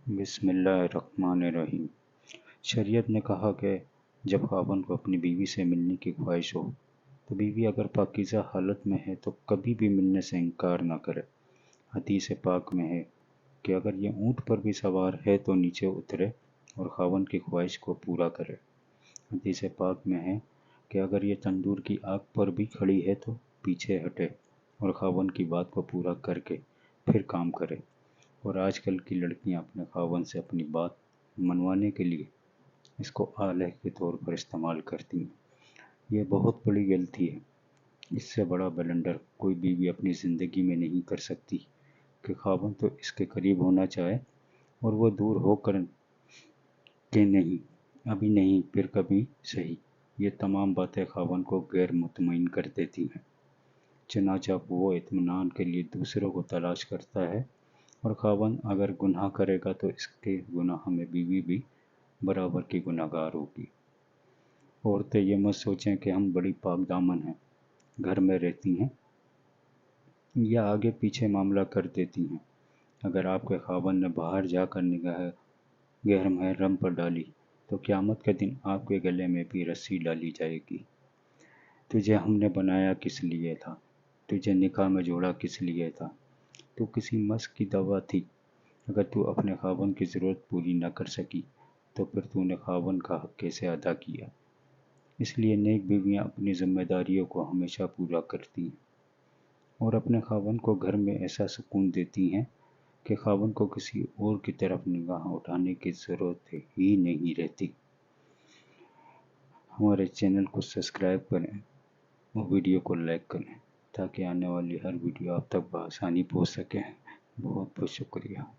बिस्मिल्लाहिर्रहमानिर्रहीम। शरीयत ने कहा कि जब ख़ावंद को अपनी बीवी से मिलने की ख्वाहिश हो तो बीवी अगर पाकीज़ा हालत में है तो कभी भी मिलने से इनकार ना करे। हदीस पाक में है कि अगर ये ऊँट पर भी सवार है तो नीचे उतरे और ख़ावंद की ख्वाहिश को पूरा करे। हदीस पाक में है कि अगर ये तंदूर की आग पर भी खड़ी है तो पीछे हटे और ख़ावंद की बात को पूरा करके फिर काम करे। और आजकल की लड़कियां अपने ख़ावंद से अपनी बात मनवाने के लिए इसको आलह के तौर पर इस्तेमाल करती हैं। ये बहुत बड़ी गलती है। इससे बड़ा ब्लंडर कोई बीवी अपनी ज़िंदगी में नहीं कर सकती कि ख़ावंद तो इसके करीब होना चाहे और वो दूर होकर कि नहीं, अभी नहीं फिर कभी सही। ये तमाम बातें ख़ावंद को गैर मुतमईन कर देती हैं। चनाचा वो इत्मीनान के लिए दूसरों को तलाश करता है और ख़ावंद अगर गुनाह करेगा तो इसके गुनाह में बीवी भी बराबर की गुनहगार होगी। औरतें ये मत सोचें कि हम बड़ी पाक दामन हैं, घर में रहती हैं या आगे पीछे मामला कर देती हैं। अगर आपके ख़ावंद ने बाहर जाकर निगाह गैर महरम पर डाली तो क़यामत के दिन आपके गले में भी रस्सी डाली जाएगी। तुझे हमने बनाया किस लिए था, तुझे निकाह में जोड़ा किस लिए था, तू किसी मर्ज़ की दवा थी। अगर तू अपने ख़ावंद की ज़रूरत पूरी न कर सकी तो फिर तूने ख़ावंद का हक़ कैसे अदा किया। इसलिए नेक बीवियाँ अपनी ज़िम्मेदारियों को हमेशा पूरा करती हैं और अपने ख़ावंद को घर में ऐसा सुकून देती हैं कि ख़ावंद को किसी और की तरफ निगाह उठाने की ज़रूरत ही नहीं रहती। हमारे चैनल को सब्सक्राइब करें और वीडियो को लाइक करें ताकि आने वाली हर वीडियो आप तक बआसानी पहुँच सके। बहुत बहुत शुक्रिया।